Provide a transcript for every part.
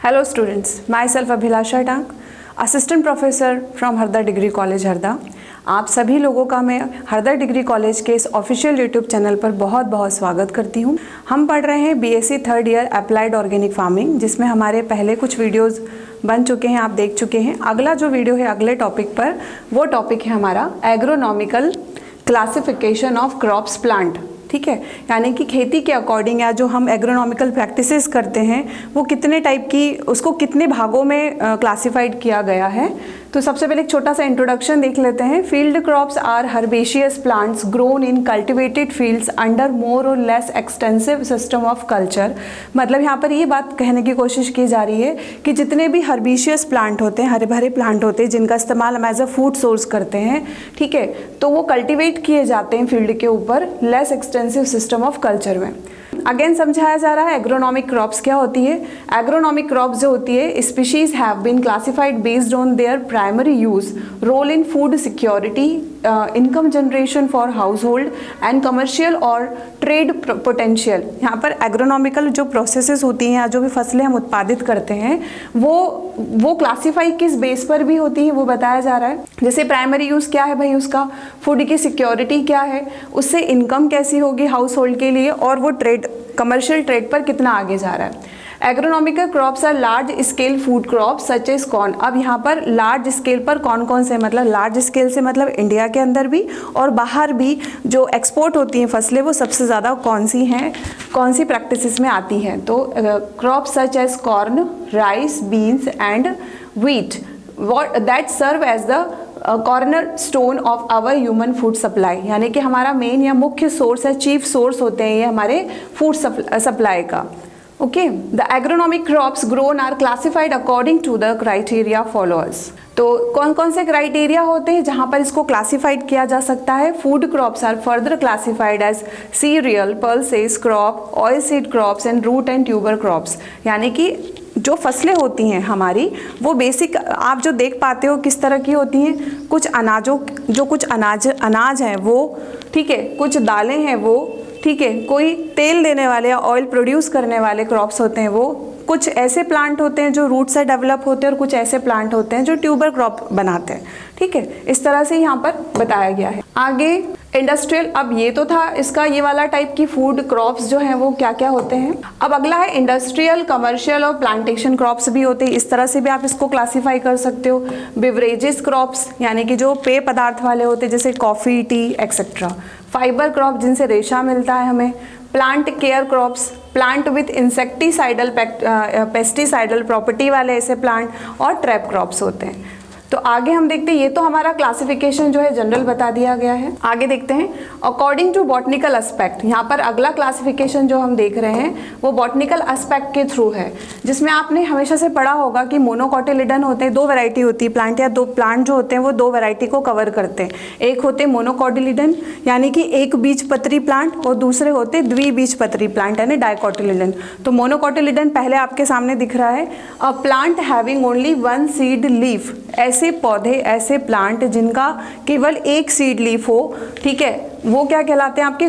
Hello students, myself Abhilasha Tank, Assistant Professor from Harda degree college Harda. आप सभी लोगों का मैं हरदा डिग्री कॉलेज के इस ऑफिशियल यूट्यूब चैनल पर बहुत बहुत स्वागत करती हूँ। हम पढ़ रहे हैं BSc third year applied organic farming, जिसमें हमारे पहले कुछ वीडियोस बन चुके हैं, आप देख चुके हैं। अगला जो वीडियो है अगले टॉपिक पर, वो टॉपिक है हमारा agronomical classification of crops plant. ठीक है, यानी कि खेती के अकॉर्डिंग या जो हम एग्रोनॉमिकल प्रैक्टिसेस करते हैं वो कितने टाइप की, उसको कितने भागों में क्लासिफाइड किया गया है। तो सबसे पहले एक छोटा सा इंट्रोडक्शन देख लेते हैं। Field crops are herbaceous plants grown in cultivated fields under more और less extensive system of culture. मतलब यहाँ पर ये बात कहने की कोशिश की जा रही है कि जितने भी हर्बेशियस प्लांट होते हैं, हरे भरे प्लांट होते हैं जिनका इस्तेमाल हम एज अ फूड सोर्स करते हैं, ठीक है, तो वो कल्टिवेट किए जाते हैं फील्ड के ऊपर less extensive system of culture में। अगेन समझाया जा रहा है एग्रोनॉमिक क्रॉप्स क्या होती है। एग्रोनॉमिक क्रॉप्स जो होती है, species have been classified based on their primary use, role in food security, income generation for household and commercial और ट्रेड पोटेंशियल। यहाँ पर एग्रोनॉमिकल जो प्रोसेसेस होती हैं या जो भी फसलें हम उत्पादित करते हैं वो क्लासीफाई किस बेस पर भी होती है वो बताया जा रहा है। जैसे प्राइमरी यूज़ क्या है भाई उसका, फूड की सिक्योरिटी क्या है, उससे इनकम कैसी होगी हाउस होल्ड के लिए, और वो ट्रेड कमर्शियल ट्रेड पर कितना आगे जा रहा है। Agronomical crops are large scale food crops such as corn. अब यहाँ पर लार्ज स्केल पर कौन कौन से, मतलब लार्ज स्केल से मतलब इंडिया के अंदर भी और बाहर भी जो एक्सपोर्ट होती हैं फसलें, वो सबसे ज़्यादा कौन सी हैं, कौन सी प्रैक्टिसेस में आती हैं। तो crops such as corn, rice, beans and wheat that serve as the cornerstone of our human food supply. यानी कि हमारा मेन या मुख्य सोर्स है, चीफ सोर्स होते हैं ये हमारे फूड सप्लाई का। Okay, the agronomic crops grown are classified according to the criteria followers. तो कौन कौन से क्राइटेरिया होते हैं जहाँ पर इसको क्लासिफाइड किया जा सकता है। Food crops are further classified as cereal, pulses crop, oil seed crops and root and tuber crops. यानी कि जो फसलें होती हैं हमारी, वो बेसिक आप जो देख पाते हो किस तरह की होती हैं। कुछ अनाजों, जो कुछ अनाज हैं वो, ठीक है, कुछ दालें हैं वो, ठीक है, कोई तेल देने वाले या ऑयल प्रोड्यूस करने वाले क्रॉप्स होते हैं वो, कुछ ऐसे प्लांट होते हैं जो रूट से डेवलप होते हैं और कुछ ऐसे प्लांट होते हैं जो ट्यूबर क्रॉप बनाते हैं। ठीक है, इस तरह से यहाँ पर बताया गया है। आगे इंडस्ट्रियल, अब ये तो था इसका ये वाला टाइप की फूड क्रॉप्स जो हैं वो क्या क्या होते हैं। अब अगला है इंडस्ट्रियल, कमर्शियल और प्लांटेशन क्रॉप्स भी होते हैं। इस तरह से भी आप इसको क्लासीफाई कर सकते हो। बिवरेजेस क्रॉप्स यानी कि जो पेय पदार्थ वाले होते हैं जैसे coffee, tea etcetera. Fibre crop जिनसे रेशा मिलता है हमें। Plant care crops, plant with insecticidal pesticidal property वाले ऐसे प्लांट, और ट्रैप क्रॉप्स होते हैं। तो आगे हम देखते हैं, ये तो हमारा क्लासिफिकेशन जो है जनरल बता दिया गया है। आगे देखते हैं अकॉर्डिंग टू बॉटनिकल एस्पेक्ट। यहाँ पर अगला क्लासिफिकेशन जो हम देख रहे हैं वो बॉटनिकल एस्पेक्ट के थ्रू है, जिसमें आपने हमेशा से पढ़ा होगा कि मोनोकोटिलिडन होते हैं, दो वैरायटी होती है प्लांट, या दो प्लांट जो होते हैं वो दो वैरायटी को कवर करते हैं। एक होते हैं मोनोकोटिलिडन यानी कि एक बीज पत्री प्लांट, और दूसरे होते हैं द्विबीज पत्री प्लांट यानी डाइकोटिलिडन। तो मोनोकोटिलिडन पहले आपके सामने दिख रहा है, a plant having only one seed leaf. ऐसे पौधे, ऐसे प्लांट जिनका केवल एक सीड लीफ हो, ठीक है, वो क्या कहलाते हैं आपके,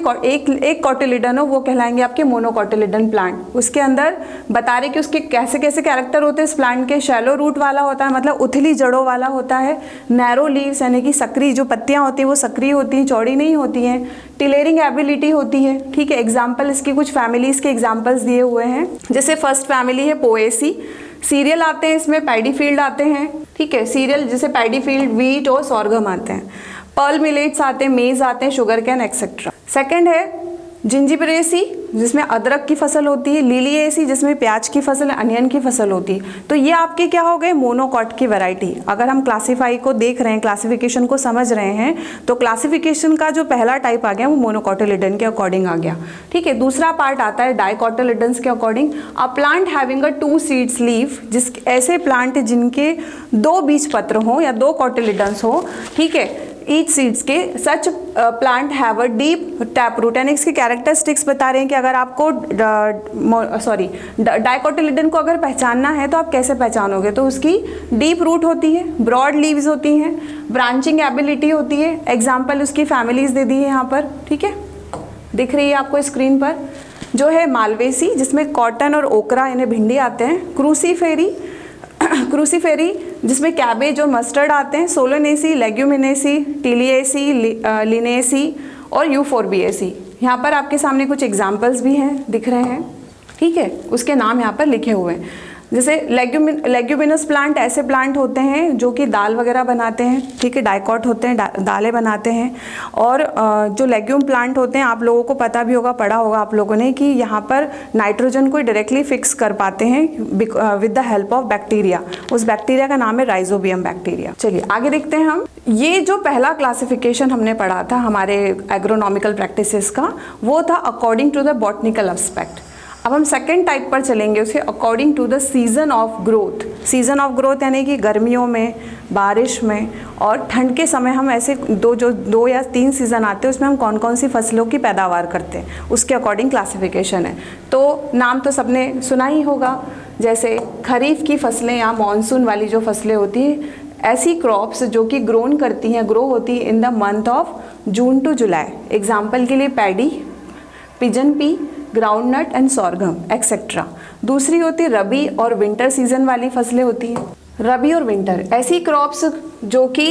एक कोटिलिडन हो, वो कहलाएंगे आपके मोनोकोटिलिडन प्लांट। उसके अंदर बता रहे कि उसके कैसे कैसे कैरेक्टर होते हैं इस प्लांट के। शैलो रूट वाला होता है, मतलब उथली जड़ों वाला होता है। नैरो लीव्स यानी कि सक्रिय, जो पत्तियां होती हैं वो सक्रिय होती हैं, चौड़ी नहीं होती हैं। टिलेरिंग एबिलिटी होती है, ठीक है। एग्जाम्पल इसकी कुछ फैमिलीज के एग्जाम्पल्स दिए हुए हैं, जैसे फर्स्ट फैमिली है पोएसी। सीरियल आते हैं इसमें, पैडी फील्ड आते हैं, ठीक है, सीरियल जैसे पैडी फील्ड, व्हीट और सॉर्गम आते हैं। पर्ल मिलेट्स आते हैं, मेज आते हैं, शुगर कैन एक्सेट्रा। सेकंड है जिंजिबरेसी जिसमें अदरक की फसल होती है। लिलिएसी जिसमें प्याज की फसल, अनियन की फसल होती है। तो ये आपके क्या हो गए, मोनोकॉट की वैरायटी। अगर हम क्लासीफाई को देख रहे हैं, क्लासिफिकेशन को समझ रहे हैं, तो क्लासिफिकेशन का जो पहला टाइप आ गया वो मोनोकोटिलिडन के अकॉर्डिंग आ गया, ठीक है। दूसरा पार्ट आता है डाइकोटिलिडन्स के according. A plant having a 2 seeds leaf, जिस ऐसे प्लांट जिनके 2 बीज पत्र हो या 2 कोटिलिडन्स हो, ठीक है, ईच सीड्स के। Such plant have a deep tap root. यानी इसके कैरेक्टरिस्टिक्स बता रहे हैं कि अगर आपको डाइकोटिलिडन को अगर पहचानना है तो आप कैसे पहचानोगे, तो उसकी डीप रूट होती है, ब्रॉड लीव्स होती हैं, ब्रांचिंग एबिलिटी होती है। एग्जाम्पल उसकी फैमिलीज दे दी है यहाँ पर, ठीक है, दिख रही है आपको स्क्रीन पर। जो है मालवेसी, जिसमें कॉटन और ओकरा यानी भिंडी आते हैं। क्रूसीफेरी जिसमें कैबेज और मस्टर्ड आते हैं। सोलोनेसी, लेग्यूमिनेसी, टिलिएसी, लिनेसी और यूफोर्बिएसी। यहाँ पर आपके सामने कुछ एग्जाम्पल्स भी हैं, दिख रहे हैं, ठीक है, उसके नाम यहाँ पर लिखे हुए हैं। जैसे लेग्यूमिनस प्लांट ऐसे प्लांट होते हैं जो कि दाल वगैरह बनाते हैं, ठीक है, डाइकॉट होते हैं, दालें बनाते हैं। और जो लेग्यूम प्लांट होते हैं, आप लोगों को पता भी होगा, पढ़ा होगा आप लोगों ने कि यहाँ पर नाइट्रोजन को डायरेक्टली फिक्स कर पाते हैं with the help of bacteria. उस बैक्टीरिया का नाम है राइजोबियम बैक्टीरिया। चलिए आगे देखते हैं हम। ये जो पहला क्लासिफिकेशन हमने पढ़ा था हमारे एग्रोनॉमिकल प्रैक्टिसेस का, वो था according to the botanical aspect. अब हम सेकेंड टाइप पर चलेंगे, उसे according to the season of growth. Season of growth यानी कि गर्मियों में, बारिश में और ठंड के समय हम ऐसे दो या तीन सीज़न आते हैं, उसमें हम कौन कौन सी फसलों की पैदावार करते हैं, उसके अकॉर्डिंग क्लासिफिकेशन है। तो नाम तो सबने सुना ही होगा, जैसे खरीफ की फसलें या मानसून वाली जो फसलें होती हैं, ऐसी क्रॉप्स जो कि ग्रो होती है in the month of June to July. Example के लिए paddy, pigeon pea, groundnut and sorghum etcetera. दूसरी होती है रबी और विंटर सीजन वाली फसलें होती हैं। रबी और विंटर ऐसी क्रॉप्स जो कि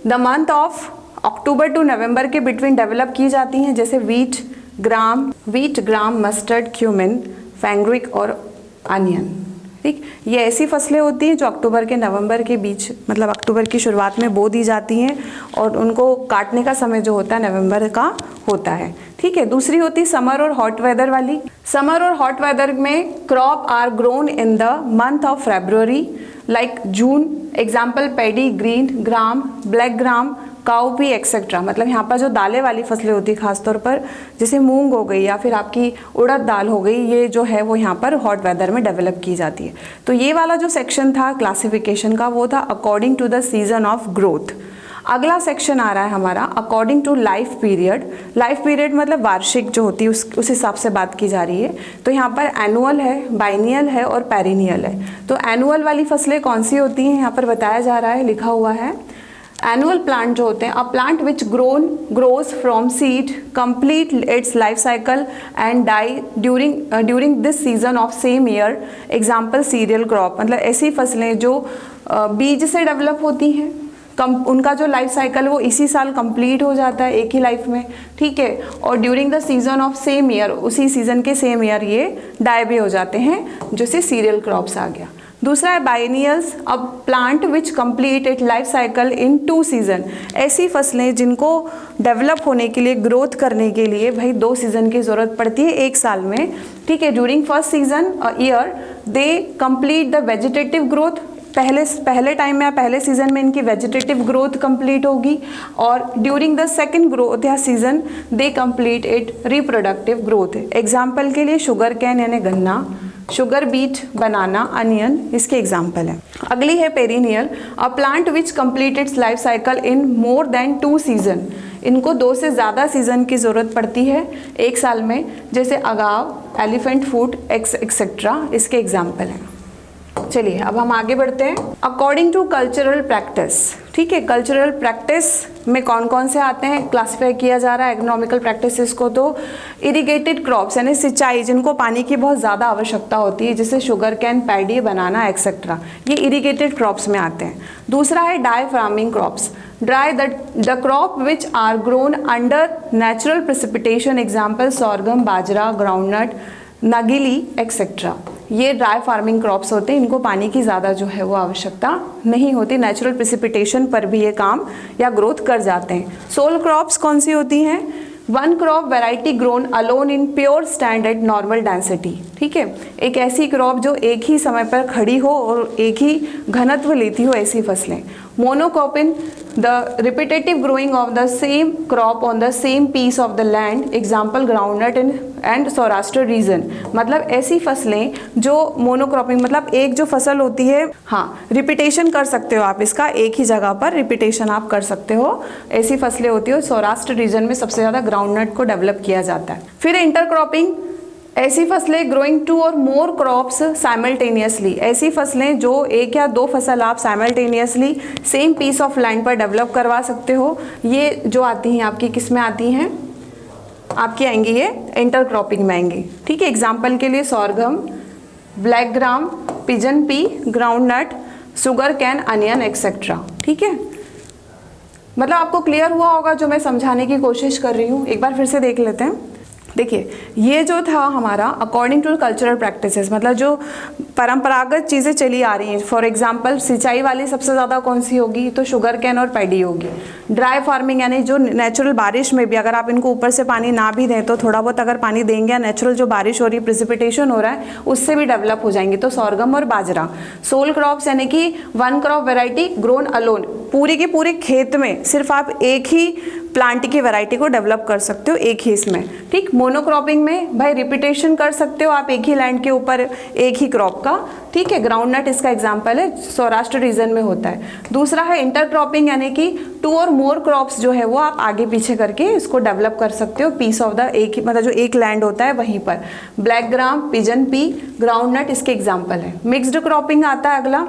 the month of October to November के बिटवीन डेवलप की जाती हैं, जैसे wheat, gram, mustard, cumin, fenugreek और अनियन। ठीक, ये ऐसी फसलें होती हैं जो अक्टूबर के नवंबर के बीच, मतलब अक्टूबर की शुरुआत में बो दी जाती हैं और उनको काटने का समय जो होता है नवंबर का होता है। ठीक है, दूसरी होती है समर और हॉट वेदर वाली। समर और हॉट वेदर में crop are grown in the month of February like June. Example paddy, green gram, black gram, cowpea etcetera. मतलब यहाँ पर जो दालें वाली फसलें होती है खासतौर पर, जैसे मूंग हो गई या फिर आपकी उड़द दाल हो गई, ये जो है वो यहाँ पर हॉट वेदर में डेवलप की जाती है। तो ये वाला जो सेक्शन था क्लासिफिकेशन का, वो था according to the season of growth. अगला सेक्शन आ रहा है हमारा according to life period. Life period मतलब वार्षिक जो होती है उस हिसाब से बात की जा रही है। तो यहाँ पर एनुअल है, बाइनियल है और पेरिनियल है। तो एनुअल वाली फसलें कौन सी होती हैं यहाँ पर बताया जा रहा है, लिखा हुआ है। एनुअल प्लांट जो होते हैं, a plant which grows from seed, complete its life cycle and die during this season of same year. Example cereal crop, मतलब ऐसी फसलें जो बीज से डेवलप होती हैं, उनका जो लाइफ साइकिल वो इसी साल कंप्लीट हो जाता है, एक ही लाइफ में, ठीक है, और during the season of same year, उसी सीजन के सेम ईयर ये डाई भी हो जाते हैं, जैसे सीरियल क्रॉप्स आ गया। दूसरा है biennials, a plant which complete it life cycle in 2 season. ऐसी फसलें जिनको डेवलप होने के लिए, ग्रोथ करने के लिए भाई 2 सीजन की ज़रूरत पड़ती है एक साल में, ठीक है। During first season year they complete the vegetative growth. पहले टाइम में या पहले सीजन में इनकी वेजिटेटिव ग्रोथ कंप्लीट होगी, और ड्यूरिंग द सेकंड ग्रोथ या season they complete it reproductive growth. Example के लिए शुगर कैन यानी गन्ना, शुगर बीट, बनाना, अनियन इसके एग्जाम्पल है। अगली है perennial, a plant which complete its life cycle in more than 2 season. इनको 2 से ज़्यादा सीजन की ज़रूरत पड़ती है एक साल में, जैसे अगाव, एलिफेंट फूड एक्सेट्रा इसके एग्जाम्पल हैं। चलिए अब हम आगे बढ़ते हैं। अकॉर्डिंग टू कल्चरल प्रैक्टिस, ठीक है, कल्चरल प्रैक्टिस में कौन कौन से आते हैं, क्लासिफाई किया जा रहा है इकोनॉमिकल प्रैक्टिसेस को। तो इरिगेटेड क्रॉप्स यानी सिंचाई, जिनको पानी की बहुत ज़्यादा आवश्यकता होती है, जैसे sugar cane, paddy, banana etcetera, ये इरिगेटेड क्रॉप्स में आते हैं। दूसरा है dry farming crops, the crop which are grown under natural precipitation, example sorghum, bajra, groundnut, nagili etcetera. ये ड्राई फार्मिंग क्रॉप्स होते हैं, इनको पानी की ज़्यादा जो है वो आवश्यकता नहीं होती, नेचुरल प्रेसिपिटेशन पर भी ये काम या ग्रोथ कर जाते हैं। सोल क्रॉप्स कौन सी होती हैं, one crop variety grown alone in pure stand at normal density, ठीक है, एक ऐसी क्रॉप जो एक ही समय पर खड़ी हो और एक ही घनत्व लेती हो, ऐसी फसलें। Monocropping, the repetitive growing of the same crop on the same piece of the land, example groundnut and Saurashtra region. मतलब ऐसी फसलें जो मोनोक्रॉपिंग, मतलब एक जो फसल होती है, हाँ रिपीटेशन कर सकते हो आप इसका, एक ही जगह पर रिपीटेशन आप कर सकते हो, ऐसी फसलें होती है। सौराष्ट्र रीजन में सबसे ज़्यादा ग्राउंडनट को डेवलप किया जाता है। फिर इंटरक्रॉपिंग, ऐसी फसलें ग्रोइंग 2 और मोर क्रॉप्स साइमल्टेनियसली, ऐसी फसलें जो 1 या 2 फसल आप simultaneously same piece of land पर डेवलप करवा सकते हो। ये जो आती हैं आपकी किस में आती हैं, आपकी आएंगी ये इंटरक्रॉपिंग में आएंगी। ठीक है, एग्जाम्पल के लिए sorghum, black gram, pigeon pea, groundnut, sugar cane, onion etcetera. ठीक है, मतलब आपको क्लियर हुआ होगा जो मैं समझाने की कोशिश कर रही हूँ। एक बार फिर से देख लेते हैं। देखिए, ये जो था हमारा अकॉर्डिंग टू कल्चरल प्रैक्टिसेस, मतलब जो परंपरागत चीज़ें चली आ रही हैं। फॉर एग्जांपल सिंचाई वाली सबसे ज़्यादा कौन सी होगी, तो शुगर कैन और पैडी होगी। ड्राई फार्मिंग यानी जो नेचुरल बारिश में भी अगर आप इनको ऊपर से पानी ना भी दें तो थोड़ा बहुत अगर पानी देंगे या नेचुरल जो बारिश हो रही है, प्रिसिपिटेशन हो रहा है, उससे भी डेवलप हो जाएंगी, तो सोरगम और बाजरा। सोल क्रॉप्स यानी कि one crop variety grown alone, पूरी के पूरे खेत में सिर्फ आप एक ही प्लांट की वैरायटी को डेवलप कर सकते हो एक ही इसमें। ठीक, मोनोक्रॉपिंग में भाई रिपीटेशन कर सकते हो आप एक ही लैंड के ऊपर एक ही क्रॉप का। ठीक है, ग्राउंड नट इसका एग्जांपल है, सौराष्ट्र रीजन में होता है। दूसरा है इंटरक्रॉपिंग यानी कि 2 और मोर क्रॉप्स जो है वो आप आगे पीछे करके इसको डेवलप कर सकते हो पीस ऑफ द एक ही, मतलब जो एक लैंड होता है वहीं पर। Black gram, pigeon pea, groundnut इसके एग्जाम्पल है। मिक्स्ड क्रॉपिंग आता है अगला,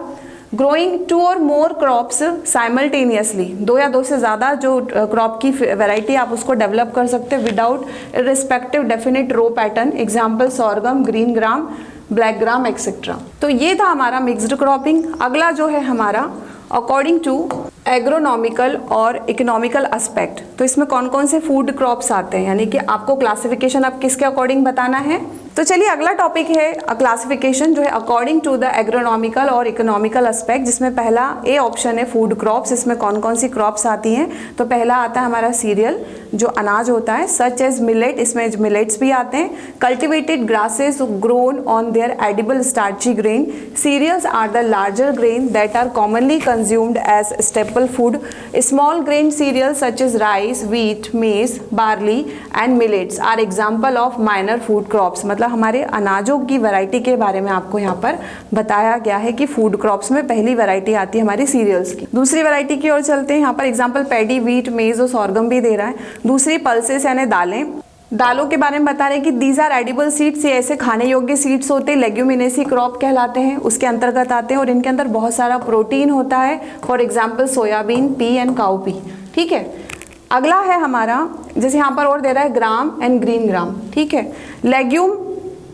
ग्रोइंग 2 और मोर क्रॉप्स साइमल्टेनियसली, 2 या 2 से ज़्यादा जो क्रॉप की वैरायटी आप उसको डेवलप कर सकते हो without respective definite row pattern. Example sorghum, green gram, black gram etcetera. तो ये था हमारा मिक्स्ड क्रॉपिंग। अगला जो है हमारा अकॉर्डिंग टू एग्रोनॉमिकल और इकोनॉमिकल एस्पेक्ट, तो इसमें कौन कौन से फूड क्रॉप्स आते हैं, यानी कि आपको क्लासिफिकेशन अब किसके अकॉर्डिंग बताना है। तो चलिए अगला टॉपिक है क्लासिफिकेशन जो है अकॉर्डिंग टू द एग्रोनॉमिकल और इकोनॉमिकल एस्पेक्ट, जिसमें पहला ए ऑप्शन है फूड क्रॉप्स। इसमें कौन कौन सी क्रॉप्स आती हैं, तो पहला आता है हमारा सीरियल जो अनाज होता है, सच एज मिलेट, इसमें मिलेट्स भी आते हैं। Cultivated grasses grown on their edible starchy grain, cereals are the larger grain that are commonly consumed as staple food. Small grain cereals such as rice, wheat, maize, barley and millets are example of minor food crops. मतलब हमारे अनाजों की variety के बारे में आपको यहाँ पर बताया गया है कि फूड क्रॉप्स में पहली वैरायटी आती है हमारी सीरियल्स की। दूसरी वैरायटी की ओर चलते हैं। यहाँ पर एग्जाम्पल पैडी, व्हीट, मेज और सोरगम भी दे रहा है। दूसरी पल्सेस यानी दालें, दालों के बारे में बता रहे हैं कि दीज आर एडिबल सीड्स, ये ऐसे खाने योग्य सीड्स होते हैं, लेग्यूमिनेसी क्रॉप कहलाते हैं, उसके अंतर्गत आते हैं और इनके अंदर बहुत सारा प्रोटीन होता है। For example soybean, P and cow P. ठीक है, अगला है हमारा, जैसे यहाँ पर और दे रहा है ग्राम एंड ग्रीन ग्राम। ठीक है, लेग्यूम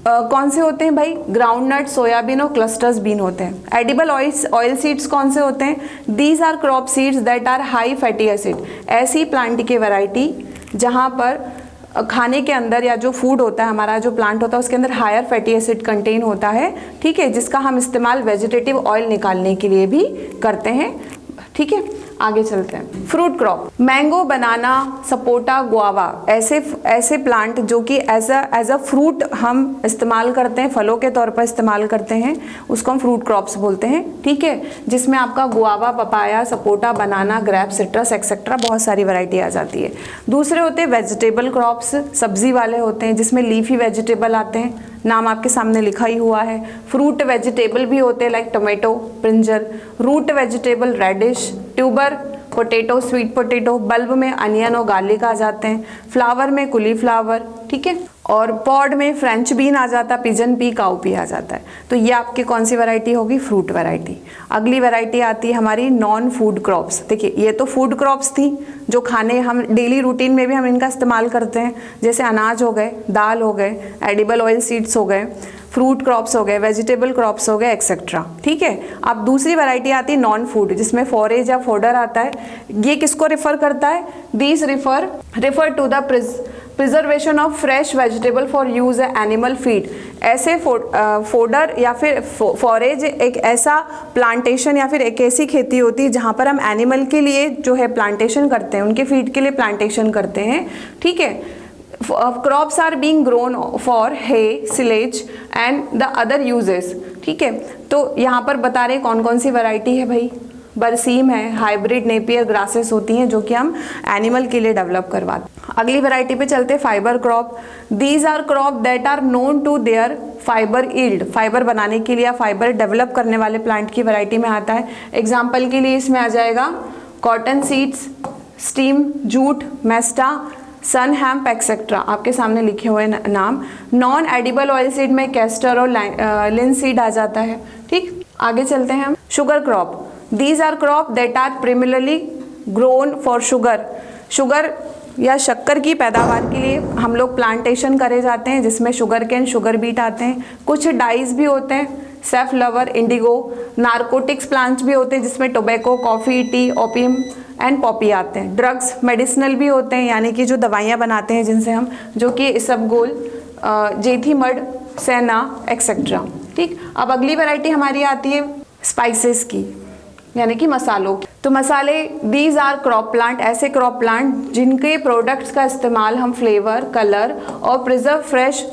कौन से होते हैं भाई, ग्राउंड नट, सोयाबीन और क्लस्टर्स बीन होते हैं। एडिबल ऑयल सीड्स कौन से होते हैं, these are crop seeds that are high fatty acid, ऐसी प्लांट की वैरायटी जहाँ पर खाने के अंदर या जो फूड होता है हमारा, जो प्लांट होता है उसके अंदर हायर फैटी एसिड कंटेन होता है। ठीक है, जिसका हम इस्तेमाल वेजिटेटिव ऑयल निकालने के लिए भी करते हैं। ठीक है, आगे चलते हैं। फ्रूट क्रॉप, मैंगो, बनाना, सपोटा, गुआवा, ऐसे प्लांट जो कि एज अ फ्रूट हम इस्तेमाल करते हैं, फलों के तौर पर इस्तेमाल करते हैं, उसको हम फ्रूट क्रॉप्स बोलते हैं। ठीक है, जिसमें आपका गुआवा, पपाया, सपोटा, बनाना, ग्रेप्स, सिट्रस एक्सेट्रा बहुत सारी वैरायटी आ जाती है। दूसरे होते हैं वेजिटेबल क्रॉप्स, सब्जी वाले होते हैं, जिसमें लीफी वेजिटेबल आते हैं, नाम आपके सामने लिखा ही हुआ है। फ्रूट वेजिटेबल भी होते हैं like tomato, brinjal. Root vegetable radish, tuber potato, sweet potato. Bulb में अनियन और गार्लिक आ जाते हैं। फ्लावर में कुलीफ्लावर। ठीक है, और पॉड में फ्रेंच बीन आ जाता है, पिजन पी, काउ पी आ जाता है। तो ये आपकी कौन सी वैरायटी होगी, फ्रूट वैरायटी। अगली वैरायटी आती है हमारी नॉन फूड क्रॉप्स। देखिए, ये तो फूड क्रॉप्स थी जो खाने हम डेली रूटीन में भी हम इनका इस्तेमाल करते हैं, जैसे अनाज हो गए, दाल हो गए, एडिबल ऑयल सीड्स हो गए, फ्रूट क्रॉप्स हो गए, वेजिटेबल क्रॉप्स हो गए एक्सेट्रा। ठीक है, अब दूसरी वैरायटी आती है नॉन फूड, जिसमें फॉरेज या फोडर आता है। ये किसको रिफर करता है, these refer to the preservation of fresh vegetable for use animal feed. ऐसे फोडर या फिर फॉरेज एक ऐसा प्लांटेशन या फिर एक ऐसी खेती होती है जहाँ पर हम एनिमल के लिए जो है प्लांटेशन करते हैं, उनके फीड के लिए प्लांटेशन करते हैं। ठीक है, crops are being grown for hay, silage and the other uses. ठीक है, तो यहाँ पर बता रहे कौन कौन सी वैरायटी है भाई, बरसीम है, हाइब्रिड नेपियर ग्रासेस होती हैं जो कि हम एनिमल के लिए डेवलप करवाते हैं। अगली वैरायटी पे चलते हैं, fibre crop. These are crop that are known to their fibre yield, fibre बनाने के लिए या फाइबर डेवलप करने वाले प्लांट की वैरायटी में आता है। एग्जाम्पल के लिए इसमें आ जाएगा cotton seeds, steam jute, mesta, सन हैम्प एक्सेट्रा, आपके सामने लिखे हुए नाम। नॉन एडिबल ऑयल सीड में कैस्टर और लिनसीड आ जाता है। ठीक, आगे चलते हैं हम। Sugar crop, these are crop that are primarily grown for sugar या शक्कर की पैदावार के लिए हम लोग प्लांटेशन करे जाते हैं, जिसमें शुगर केन, शुगर बीट आते हैं। कुछ डाइज भी होते हैं, safe lover, Indigo. Narcotics plants भी होते हैं, जिसमें tobacco, coffee, T, opium and Poppy आते हैं। ड्रग्स मेडिसिनल भी होते हैं, यानी कि जो दवाइयाँ बनाते हैं जिनसे हम, जो कि इसबगोल, जेथीमड, सेना एक्सेट्रा। ठीक, अब अगली वैरायटी हमारी आती है स्पाइसेस की, यानी कि मसालों की। तो मसाले, दीज आर क्रॉप प्लांट, ऐसे क्रॉप प्लांट जिनके प्रोडक्ट्स का इस्तेमाल हम फ्लेवर, कलर और प्रिजर्व फ्रेश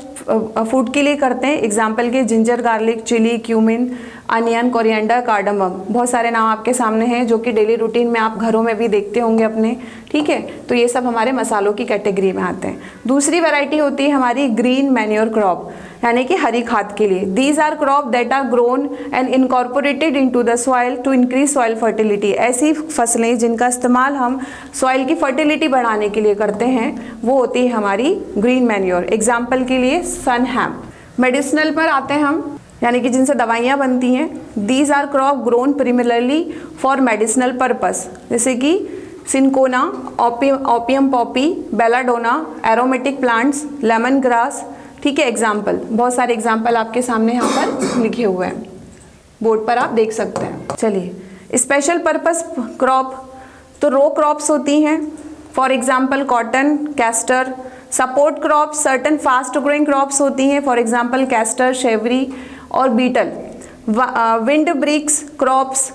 फूड के लिए करते हैं। एग्जाम्पल के ginger, garlic, chilli, cumin, onion, coriander, cardamom, बहुत सारे नाम आपके सामने हैं जो कि डेली रूटीन में आप घरों में भी देखते होंगे अपने। ठीक है, तो ये सब हमारे मसालों की कैटेगरी में आते हैं। दूसरी वैरायटी होती है हमारी ग्रीन मैन्योर क्रॉप, यानी कि हरी खाद के लिए। These are crop that are grown and incorporated into the soil to increase soil fertility. ऐसी फसलें जिनका इस्तेमाल हम सॉइल की फर्टिलिटी बढ़ाने के लिए करते हैं, वो होती है हमारी ग्रीन मैन्योर। एग्जाम्पल के लिए सन हैम्प। मेडिसिनल पर आते हैं हम, यानी कि जिनसे दवाइयाँ बनती हैं। These are crop grown primarily for medicinal purpose, जैसे कि cinchona, opium poppy, belladonna, aromatic plants, lemon grass. ठीक है, एग्जाम्पल, बहुत सारे एग्जाम्पल आपके सामने यहाँ पर लिखे हुए हैं, बोर्ड पर आप देख सकते हैं। चलिए, स्पेशल पर्पस क्रॉप, तो रो क्रॉप्स होती हैं, for example cotton, castor. Support crops certain fast growing crops होती हैं, फॉर एग्जाम्पल कैस्टर, शेवरी और betel. Wind breaks crops,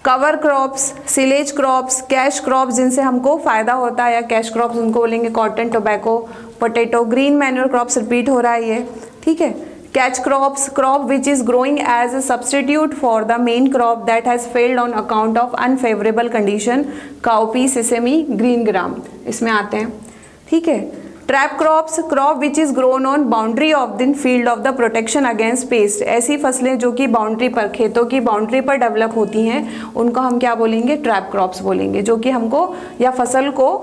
cover crops, silage crops, cash crops जिनसे हमको फ़ायदा होता है, या कैश क्रॉप्स उनको बोलेंगे cotton, tobacco, potato. Green manure crops, repeat हो रहा है ये। ठीक है, catch crops, crop which is growing as a substitute for the main crop that has failed on account of unfavourable condition, cowpea, sesame, green gram, इसमें आते हैं। ठीक है, trap crops, crop which is grown on boundary of the field of the protection against pest. ऐसी फसलें जो कि boundary पर, खेतों की बाउंड्री पर डेवलप होती हैं, उनको हम क्या बोलेंगे? ट्रैप क्रॉप्स बोलेंगे, जो कि हमको या फसल को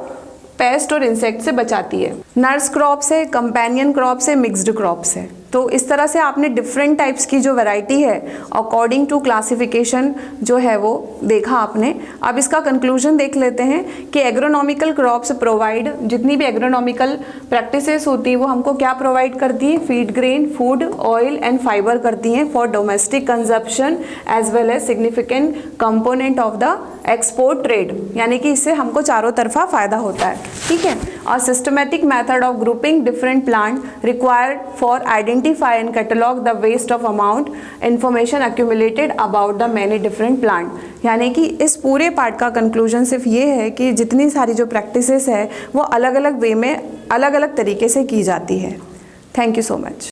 पेस्ट और इंसेक्ट से बचाती है। नर्स क्रॉप्स है, कंपेनियन क्रॉप्स है, मिक्स्ड क्रॉप्स है। तो इस तरह से आपने डिफरेंट टाइप्स की जो वैरायटी है अकॉर्डिंग टू क्लासिफिकेशन जो है वो देखा आपने। अब इसका कंक्लूजन देख लेते हैं कि एग्रोनॉमिकल क्रॉप्स प्रोवाइड, जितनी भी एग्रोनॉमिकल प्रैक्टिसेस होती है वो हमको क्या प्रोवाइड करती है? Feed grain, food, oil and fibre करती हैं for domestic consumption as well as significant component of the export trade, यानी कि इससे हमको चारों तरफा फायदा होता है। ठीक है, और systematic method of grouping different plant required for identify and catalogue the vast of amount information accumulated about the many different plant. यानी कि इस पूरे पार्ट का कंक्लूजन सिर्फ ये है कि जितनी सारी जो प्रैक्टिसेस है वो अलग अलग वे में, अलग अलग तरीके से की जाती है। Thank you so much.